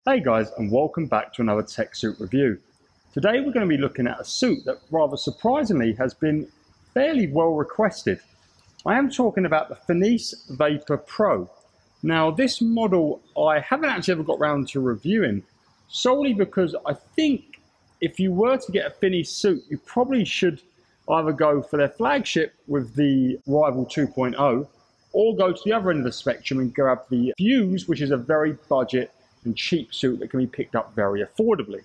Hey guys, and welcome back to another tech suit review. Today we're going to be looking at a suit that rather surprisingly has been fairly well requested. I am talking about the Finis Vapor Pro. Now this model I haven't actually ever got around to reviewing, solely because I think if you were to get a Finis suit, you probably should either go for their flagship with the Rival 2.0 or go to the other end of the spectrum and grab the Fuse, which is a very budget and cheap suit that can be picked up very affordably.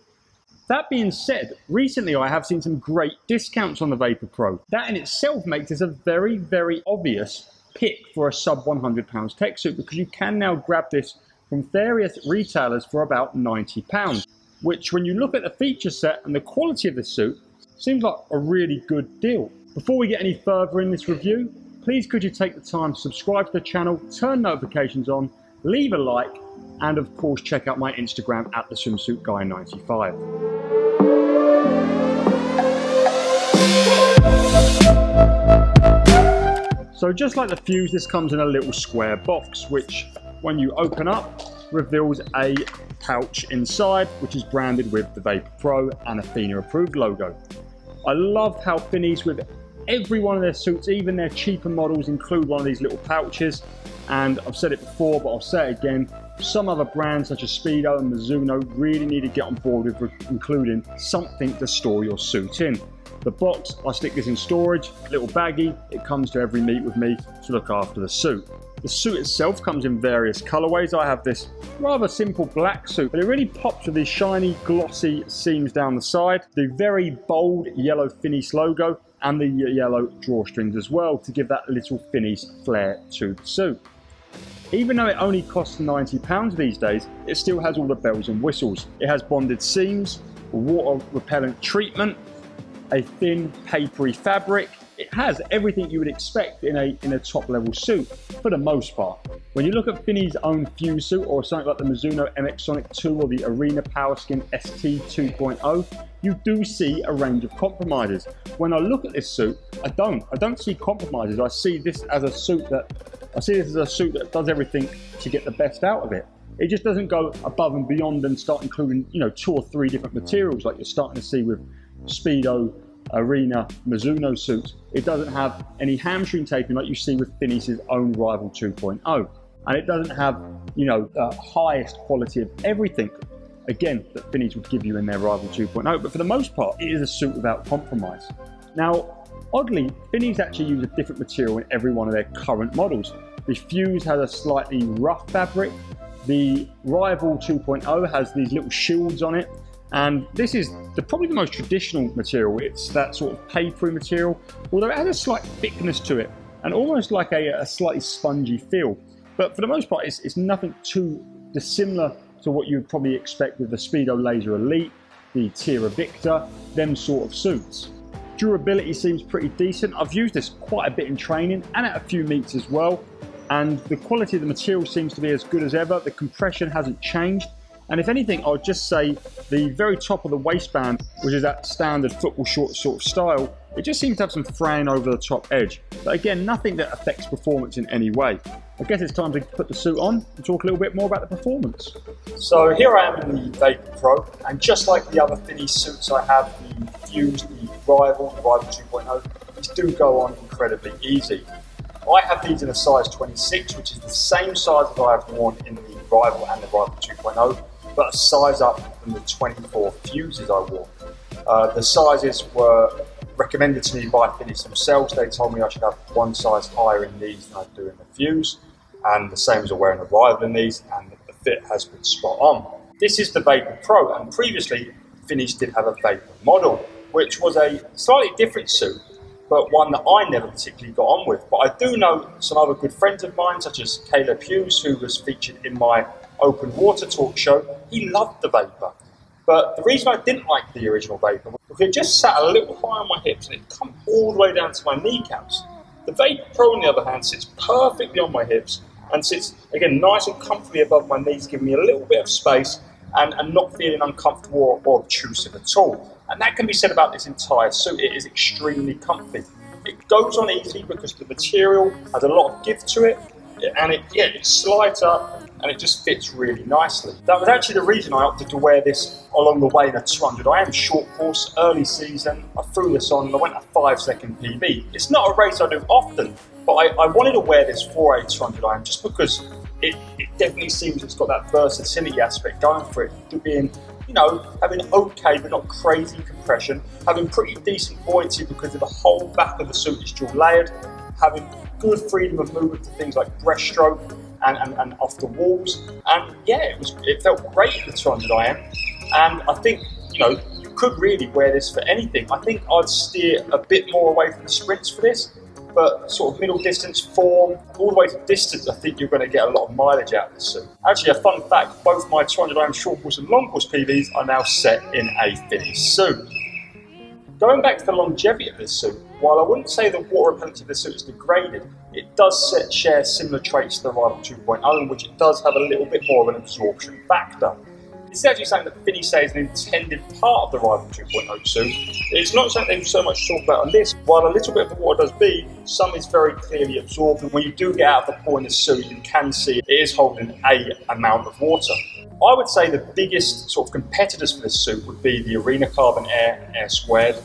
That being said, recently I have seen some great discounts on the Vapor Pro. That in itself makes this a very, very obvious pick for a sub £100 tech suit, because you can now grab this from various retailers for about £90, which when you look at the feature set and the quality of the suit, seems like a really good deal. Before we get any further in this review, please could you take the time to subscribe to the channel, turn notifications on, leave a like, and of course check out my Instagram at the swimsuit guy 95. So just like the Fuse, this comes in a little square box, which when you open up reveals a pouch inside, which is branded with the Vapor Pro and a FINA approved logo. I love how Finis, with every one of their suits, even their cheaper models, include one of these little pouches. And I've said it before, but I'll say it again, some other brands such as Speedo and Mizuno really need to get on board with including something to store your suit in. The box, I stick this in storage, little baggie, it comes to every meet with me to look after the suit. The suit itself comes in various colorways. I have this rather simple black suit, but it really pops with these shiny, glossy seams down the side, the very bold yellow Finis logo, and the yellow drawstrings as well to give that little Finis flair to the suit. Even though it only costs £90 these days, it still has all the bells and whistles. It has bonded seams, water repellent treatment, a thin papery fabric. It has everything you would expect in a top level suit for the most part. When you look at Finis' own Fuse suit or something like the Mizuno MX Sonic 2 or the Arena Powerskin ST 2.0, you do see a range of compromises. When I look at this suit, I don't see compromises. I see this as a suit that does everything to get the best out of it. It just doesn't go above and beyond and start including, 2 or 3 different materials like you're starting to see with Speedo, Arena, Mizuno suits. It doesn't have any hamstring taping like you see with Finis' own Rival 2.0. And it doesn't have, the highest quality of everything, again, that Finis would give you in their Rival 2.0. But for the most part, it is a suit without compromise. Now, oddly, Finis actually use a different material in every one of their current models. The Fuse has a slightly rough fabric. The Rival 2.0 has these little shields on it. And this is probably the most traditional material. It's that sort of papery material, although it has a slight thickness to it and almost like a slightly spongy feel. But for the most part, it's nothing too dissimilar to what you would probably expect with the Speedo Laser Elite, the Tira Victor, them sort of suits. Durability seems pretty decent. I've used this quite a bit in training and at a few meets as well. And the quality of the material seems to be as good as ever. The compression hasn't changed. And if anything, I would just say the very top of the waistband, which is that standard football short sort of style, it just seems to have some fraying over the top edge. But again, nothing that affects performance in any way. I guess it's time to put the suit on and talk a little bit more about the performance. So here I am in the Vapor Pro, and just like the other Finis suits I have, the Fuse, the Rival 2.0, these do go on incredibly easy. I have these in a size 26, which is the same size that I have worn in the Rival and the Rival 2.0, but a size up from the 24 Fuses I wore. The sizes were recommended to me by Finis themselves. They told me I should have one size higher in these than I do in the Fuse, and the same as I wear in the Rival in these, and the fit has been spot on. This is the Vapor Pro, and previously Finis did have a Vapor model, which was a slightly different suit, but one that I never particularly got on with. But I do know some other good friends of mine, such as Caleb Hughes, who was featured in my Open Water talk show. He loved the Vapor. But the reason I didn't like the original Vapor was because it just sat a little high on my hips and it come all the way down to my kneecaps. The Vapor Pro, on the other hand, sits perfectly on my hips and sits, again, nice and comfortably above my knees, giving me a little bit of space and not feeling uncomfortable or obtrusive at all. And that can be said about this entire suit. It is extremely comfy. It goes on easily because the material has a lot of give to it, and it slides up and it just fits really nicely. That was actually the reason I opted to wear this along the way in a 200 IM short course, early season. I threw this on and I went a 5-second PB. It's not a race I do often, but I wanted to wear this for a 200 IM just because it definitely seems it's got that versatility aspect going for it, to being, you know, having okay but not crazy compression, having pretty decent buoyancy because of the whole back of the suit is dual layered, having good freedom of movement to things like breaststroke and off the walls, and yeah, it felt great in the 200 IM, and I think, you know, you could really wear this for anything. I think I'd steer a bit more away from the sprints for this, but sort of middle distance form, all the way to distance, I think you're going to get a lot of mileage out of this suit. Actually, a fun fact, both my 200 IM short course and long course PBs are now set in a Finis suit. Going back to the longevity of this suit, while I wouldn't say the water repellency of this suit is degraded, it does share similar traits to the Rival 2.0, in which it does have a little bit more of an absorption factor. This is actually something that Finis say is an intended part of the Rival 2.0 suit. It's not something they so much talk about on this. While a little bit of the water does be, some is very clearly absorbed, and when you do get out of the pool in the suit, you can see it is holding an amount of water. I would say the biggest sort of competitors for this suit would be the Arena Carbon Air Squared,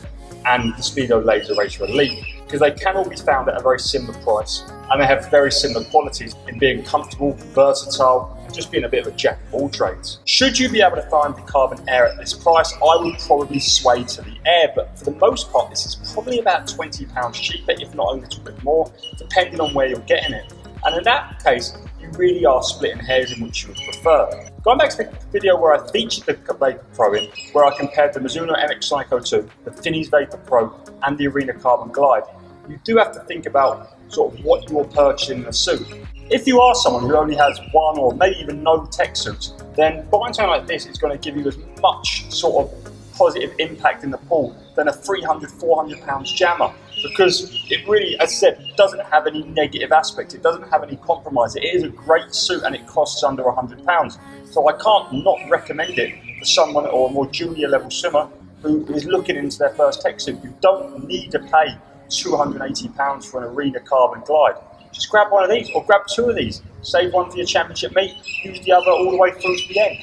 and the Speedo Laser Racer Elite, because they can all be found at a very similar price, and they have very similar qualities in being comfortable, versatile, and just being a bit of a jack of all trades. Should you be able to find the Carbon Air at this price, I would probably sway to the Air, but for the most part, this is probably about £20 cheaper, if not a little bit more, depending on where you're getting it. And in that case, you really are splitting hairs in which you would prefer. Going back to the video where I featured the Vapor Pro in, where I compared the Mizuno MX Psycho 2, the Finis Vapor Pro, and the Arena Carbon Glide, you do have to think about sort of what you're purchasing in a suit. If you are someone who only has one or maybe even no tech suits, then buying something like this is going to give you as much sort of positive impact in the pool than a £300, £400 jammer, because it really, as I said, doesn't have any negative aspects. It doesn't have any compromise. It is a great suit and it costs under £100. So I can't not recommend it for someone or a more junior level swimmer who is looking into their first tech suit. You don't need to pay £280 for an Arena Carbon Glide. Just grab one of these, or grab two of these. Save one for your championship meet, use the other all the way through to the end.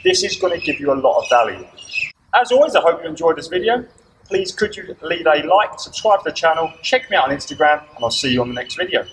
This is going to give you a lot of value. As always, I hope you enjoyed this video. Please could you leave a like, subscribe to the channel, check me out on Instagram, and I'll see you on the next video.